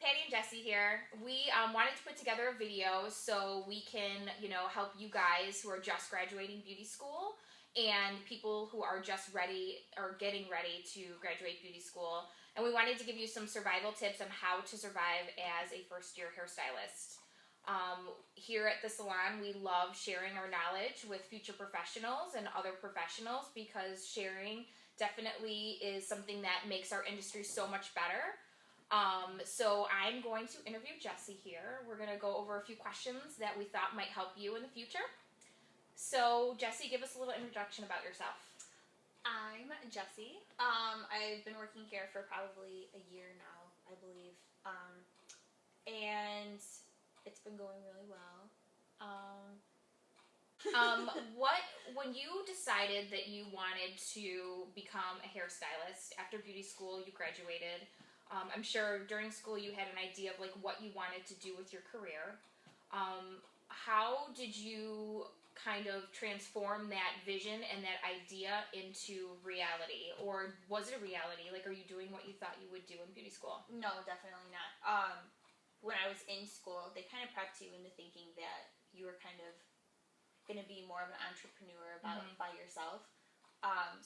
Patty and Jesse here. We wanted to put together a video so we can, help you guys who are just graduating beauty school and people who are just ready or getting ready to graduate beauty school. And we wanted to give you some survival tips on how to survive as a first-year hairstylist. Here at the salon, we love sharing our knowledge with future professionals and other professionals because sharing definitely is something that makes our industry so much better. So I'm going to interview Jessie here. We're going to go over a few questions that we thought might help you in the future. So Jessie, give us a little introduction about yourself. I'm Jessie. I've been working here for probably a year now, I believe. And it's been going really well. When you decided that you wanted to become a hairstylist after beauty school, you graduated, I'm sure during school you had an idea of like what you wanted to do with your career. How did you kind of transform that vision and that idea into reality? Or was it a reality? Like, are you doing what you thought you would do in beauty school? No, definitely not. When I was in school, they kind of prepped you into thinking that you were kind of going to be more of an entrepreneur by yourself.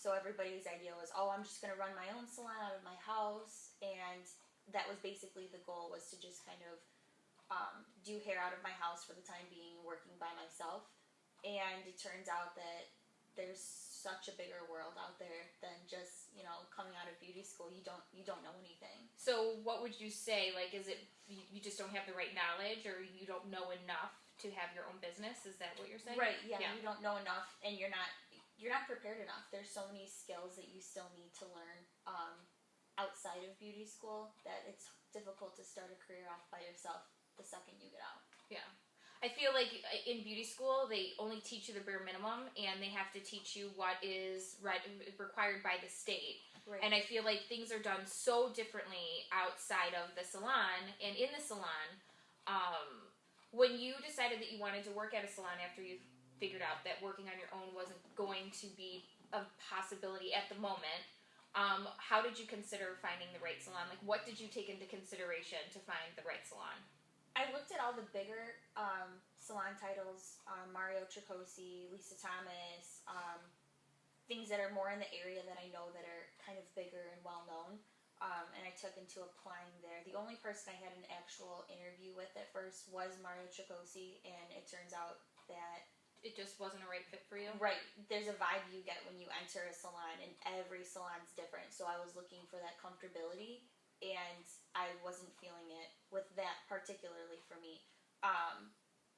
So everybody's idea was, I'm just going to run my own salon out of my house, and that was basically the goal, was to just kind of do hair out of my house for the time being, working by myself. And it turns out that there's such a bigger world out there than just, coming out of beauty school. You don't know anything. So what would you say? Like, is it you just don't have the right knowledge, or you don't know enough to have your own business? Is that what you're saying? Right, yeah. You don't know enough, and you're not prepared enough. There's so many skills that you still need to learn outside of beauty school that it's difficult to start a career off by yourself the second you get out. Yeah. I feel like in beauty school, they only teach you the bare minimum, and they have to teach you what is required by the state. Right. And I feel like things are done so differently outside of the salon and in the salon. When you decided that you wanted to work at a salon after you figured out that working on your own wasn't going to be a possibility at the moment, how did you consider finding the right salon? Like, what did you take into consideration to find the right salon? I looked at all the bigger salon titles, Mario Tricosi, Lisa Thomas, things that are more in the area that I know that are kind of bigger and well-known, and I took into applying there. The only person I had an actual interview with at first was Mario Tricosi, and it turns out that it just wasn't a right fit for you? Right. There's a vibe you get when you enter a salon, and every salon's different, so I was looking for that comfortability, and I wasn't feeling it with that particularly for me.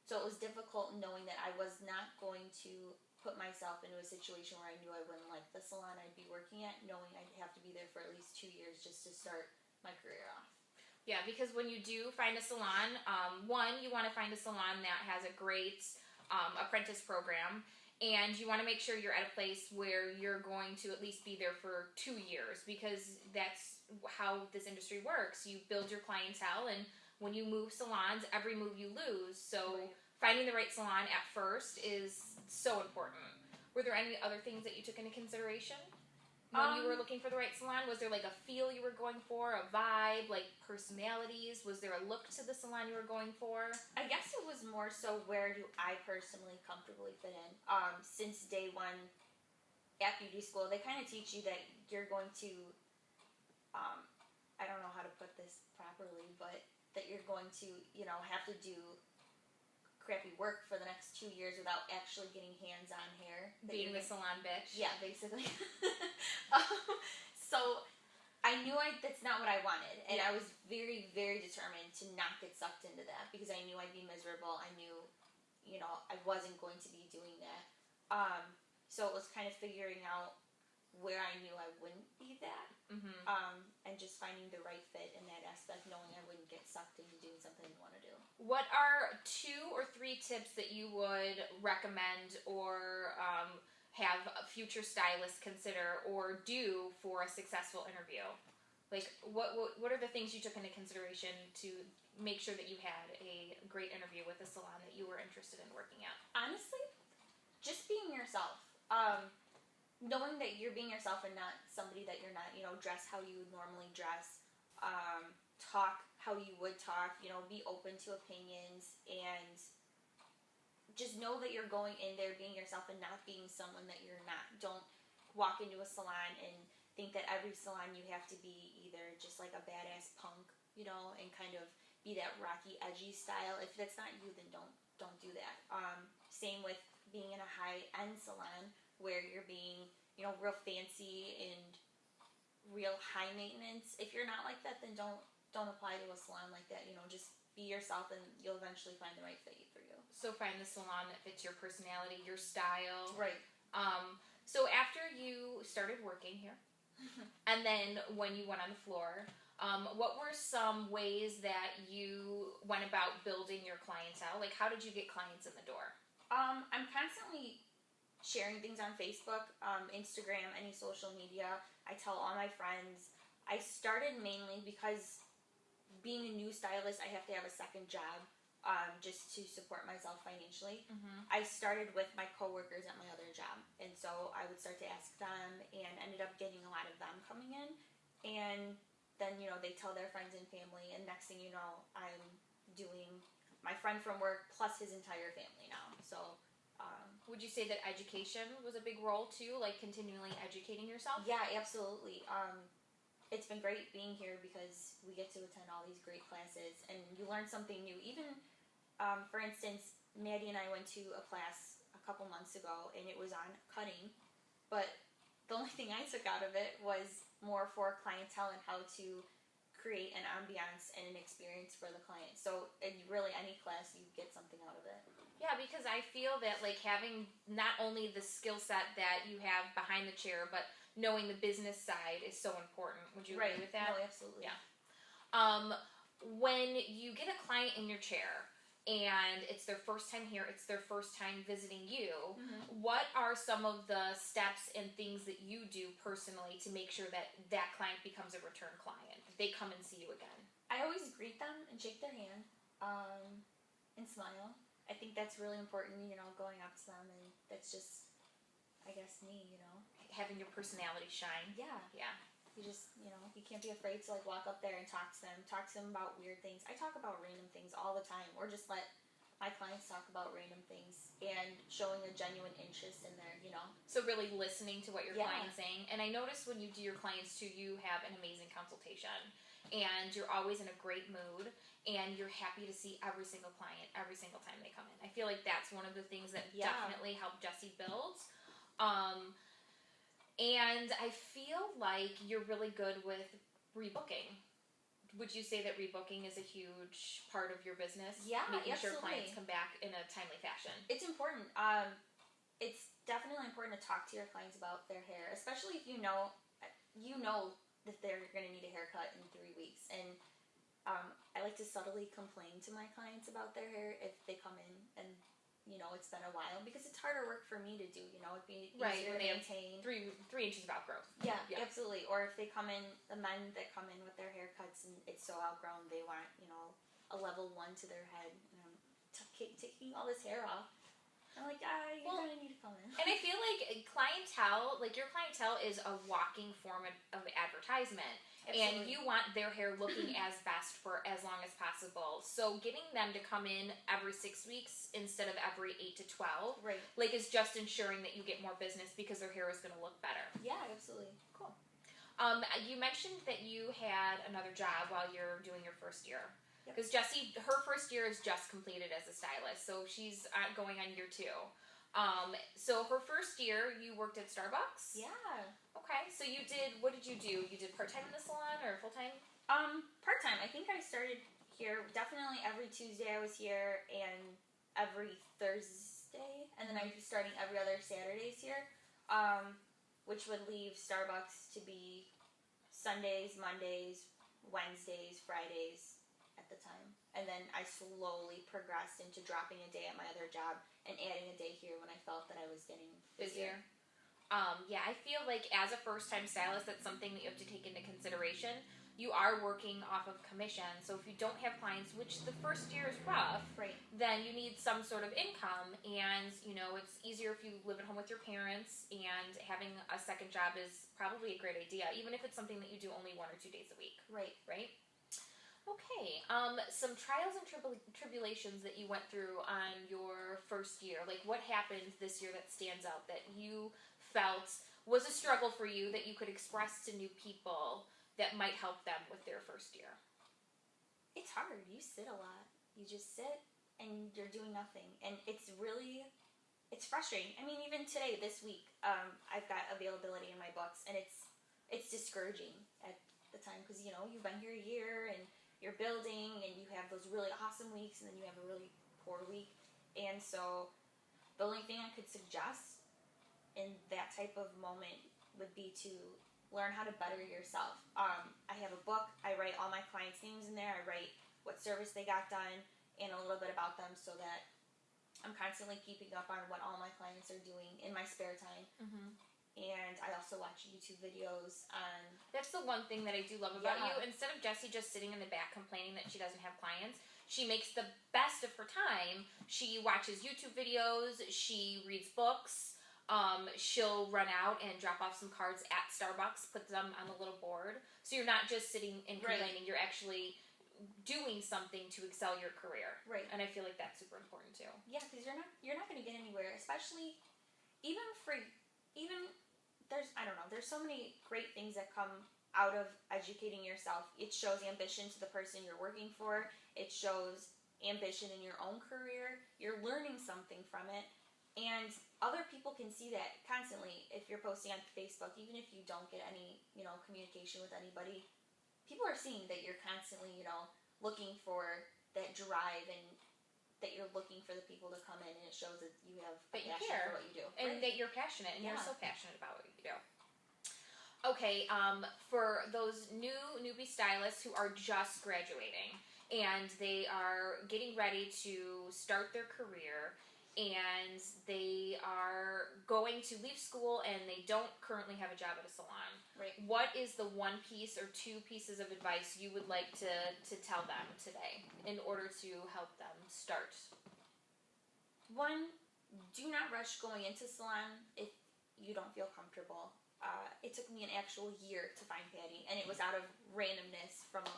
So it was difficult knowing that I was not going to put myself into a situation where I knew I wouldn't like the salon I'd be working at, knowing I'd have to be there for at least 2 years just to start my career off. Yeah, because when you do find a salon, one, you want to find a salon that has a great apprentice program, and you want to make sure you're at a place where you're going to at least be there for 2 years, because that's how this industry works. You build your clientele, and when you move salons, every move you lose. So Right. Finding the right salon at first is so important. Were there any other things that you took into consideration when you were looking for the right salon? Was there like a feel you were going for, a vibe, like personalities? Was there a look to the salon you were going for? I guess it was more so, where do I personally comfortably fit in? Since day one at beauty school, they kind of teach you that you're going to, I don't know how to put this properly, but that you're going to, have to do crappy work for the next 2 years without actually getting hands-on hair. Being the salon bitch. Yeah, basically. So I knew that's not what I wanted, and I was very, very determined to not get sucked into that, because I knew I'd be miserable. I knew, I wasn't going to be doing that. So it was kind of figuring out where I knew I wouldn't be that, and just finding the right fit in that aspect, knowing I wouldn't get sucked into doing something I didn't want to do. What are 2 or 3 tips that you would recommend or have a future stylist consider or do for a successful interview? Like, what are the things you took into consideration to make sure that you had a great interview with a salon that you were interested in working at? Honestly, just being yourself. Knowing that you're being yourself and not somebody that you're not, dress how you would normally dress, talk how you would talk, you know, be open to opinions, and just know that you're going in there being yourself and not being someone that you're not. Don't walk into a salon and think that every salon you have to be either just like a badass punk, you know, and kind of be that rocky, edgy style. If that's not you, then don't do that. Same with being in a high-end salon where you're being, you know, real fancy and real high maintenance. If you're not like that, then don't apply to a salon like that. You know, just be yourself and you'll eventually find the right fit for you. So find the salon that fits your personality, your style. Right. So after you started working here, and then when you went on the floor, what were some ways that you went about building your clientele? Like, how did you get clients in the door? I'm constantly sharing things on Facebook, Instagram, any social media. I tell all my friends. I started mainly because being a new stylist, I have to have a second job just to support myself financially. Mm-hmm. I started with my coworkers at my other job, and so I would start to ask them, and ended up getting a lot of them coming in, and then, you know, they tell their friends and family, and next thing you know, I'm doing my friend from work plus his entire family now. So would you say that education was a big role too, like continually educating yourself? yeah, absolutely. It's been great being here because we get to attend all these great classes, and you learn something new. Even, for instance, Maddie and I went to a class a couple months ago, and it was on cutting, but the only thing I took out of it was more for clientele and how to create an ambiance and an experience for the client. So in really any class, you get something out of it. Yeah, because I feel that like having not only the skill set that you have behind the chair, but knowing the business side is so important. Would you agree with that? No, absolutely. Yeah. When you get a client in your chair and it's their first time here, it's their first time visiting you, Mm-hmm. what are some of the steps and things that you do personally to make sure that that client becomes a return client? They come and see you again. I always greet them and shake their hand and smile. I think that's really important, you know, going up to them, and that's just, I guess, me, you know. Having your personality shine. Yeah. Yeah. You just, you know, you can't be afraid to, like, walk up there and talk to them about weird things. I talk about random things all the time, or just let my clients talk about random things and showing a genuine interest in their, you know. So really listening to what your Yeah. client's saying. And I notice when you do your clients too, you have an amazing consultation. And you're always in a great mood. And you're happy to see every single client every single time they come in. I feel like that's one of the things that Yeah. definitely helped Jessie build. And I feel like you're really good with rebooking. Would you say that rebooking is a huge part of your business? Yeah, Making absolutely. sure clients come back in a timely fashion. It's important. It's definitely important to talk to your clients about their hair, especially if you know that they're going to need a haircut in 3 weeks. And I like to subtly complain to my clients about their hair if they come in and, you know, it's been a while, because it's harder work for me to do, you know. It'd be easier to maintain. 3 inches of outgrowth. Yeah, absolutely. Or if they come in, the men that come in with their haircuts and it's so outgrown, they want, you know, a level 1 to their head, and I'm taking all this hair off. I'm like, you're gonna need to come in. And I feel like clientele, like your clientele is a walking form of advertisement. Absolutely. And you want their hair looking as best for as long as possible. So getting them to come in every 6 weeks instead of every 8 to 12, Right. like, is just ensuring that you get more business because their hair is going to look better. Yeah, absolutely. Cool. You mentioned that you had another job while you're doing your first year. Because Jessie, her first year is just completed as a stylist, so she's going on year 2. So her first year, you worked at Starbucks? Yeah. Okay, so what did you do? You did part-time in the salon or full-time? Part-time. I think I started here, definitely every Tuesday I was here, and every Thursday, and then I was starting every other Saturdays here, which would leave Starbucks to be Sundays, Mondays, Wednesdays, Fridays at the time. And then I slowly progressed into dropping a day at my other job and adding a day here when I felt that I was getting busier. Yeah, I feel like as a first-time stylist, that's something that you have to take into consideration. You are working off of commission, so if you don't have clients, which the first year is rough, right, then you need some sort of income, and, you know, it's easier if you live at home with your parents, and having a second job is probably a great idea, even if it's something that you do only 1 or 2 days a week. Right. Right? Okay. Some trials and tribulations that you went through on your first year. Like, what happened this year that stands out that you felt was a struggle for you that you could express to new people that might help them with their first year? It's hard. You sit a lot. You just sit and you're doing nothing. And it's frustrating. I mean, even today, this week, I've got availability in my books, and it's discouraging at the time because, you've been here a year and you're building and you have those really awesome weeks and then you have a really poor week. And so the only thing I could suggest in that type of moment would be to learn how to better yourself. I have a book. I write all my clients' names in there. I write what service they got done and a little bit about them so that I'm constantly keeping up on what all my clients are doing in my spare time. Mm-hmm. And I also watch YouTube videos on... That's the one thing that I do love about you. Instead of Jessie just sitting in the back complaining that she doesn't have clients, she makes the best of her time. She watches YouTube videos. She reads books. She'll run out and drop off some cards at Starbucks, put them on the little board. So you're not just sitting and complaining. Right. You're actually doing something to excel your career. Right. And I feel like that's super important too. Yeah, because you're not going to get anywhere, especially there's so many great things that come out of educating yourself. It shows ambition to the person you're working for. It shows ambition in your own career. You're learning something from it. And other people can see that constantly if you're posting on Facebook, even if you don't get any, communication with anybody. People are seeing that you're constantly, looking for that drive and that you're looking for the people to come in, and it shows that you have a passion for what you do. And that you're passionate, and you're so passionate about what you do. Okay, for those newbie stylists who are just graduating and they are getting ready to start their career and they are going to leave school and they don't currently have a job at a salon, right? What is the one piece or two pieces of advice you would like to tell them today in order to help them start? One, do not rush going into salon if you don't feel comfortable. It took me an actual year to find Patty, and it was out of randomness from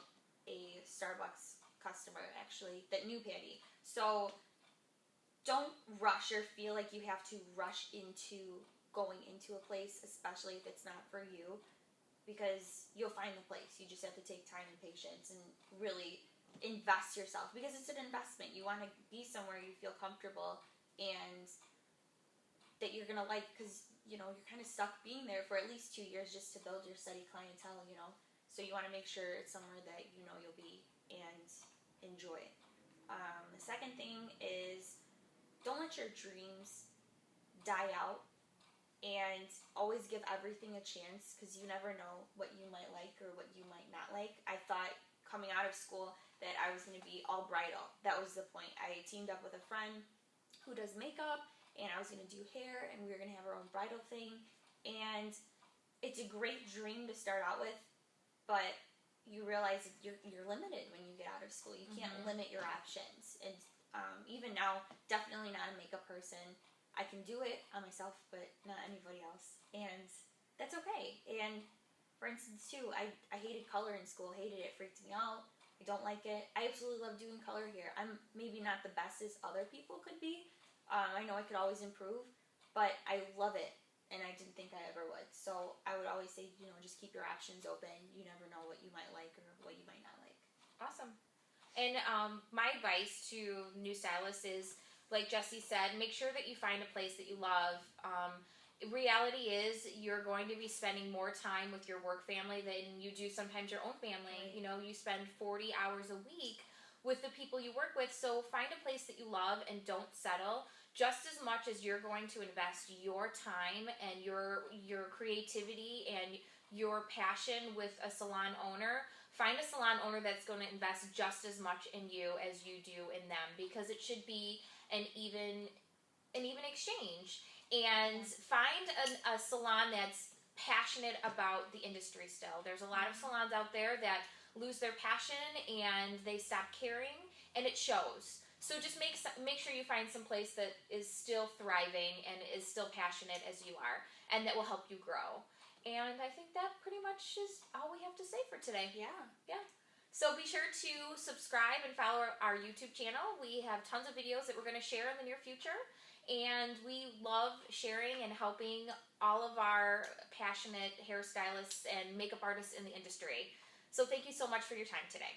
a Starbucks customer, actually, that knew Patty. So don't rush or feel like you have to rush into going into a place, especially if it's not for you, because you'll find the place. You just have to take time and patience and really invest yourself, because it's an investment. You want to be somewhere you feel comfortable and that you're going to like, because you're kind of stuck being there for at least 2 years just to build your steady clientele, So you want to make sure it's somewhere that you'll be and enjoy. The second thing is, don't let your dreams die out, and always give everything a chance, because you never know what you might like or what you might not like. I thought coming out of school that I was going to be all bridal. That was the point. I teamed up with a friend who does makeup, and I was going to do hair, and we were going to have our own bridal thing. And it's a great dream to start out with, but you realize that you're limited when you get out of school. You can't limit your options. And even now, definitely not a makeup person. I can do it on myself, but not anybody else. And that's okay. And for instance, too, I hated color in school. Hated it. Freaked me out. I don't like it. I absolutely love doing color here. I'm maybe not the best as other people could be. I know I could always improve, but I love it, and I didn't think I ever would. So I would always say, just keep your options open. You never know what you might like or what you might not like. Awesome. And my advice to new stylists is, like Jessie said, make sure that you find a place that you love. Reality is you're going to be spending more time with your work family than you do sometimes your own family. Right. You spend 40 hours a week with the people you work with, so find a place that you love and don't settle. Just as much as you're going to invest your time and your creativity and your passion with a salon owner, find a salon owner that's going to invest just as much in you as you do in them, because it should be an even exchange. And find a salon that's passionate about the industry still. There's a lot of salons out there that lose their passion and they stop caring, and it shows. So just make sure you find some place that is still thriving and is still passionate as you are, and that will help you grow. And I think that pretty much is all we have to say for today. Yeah. So be sure to subscribe and follow our YouTube channel. We have tons of videos that we're going to share in the near future. And we love sharing and helping all of our passionate hairstylists and makeup artists in the industry. So thank you so much for your time today.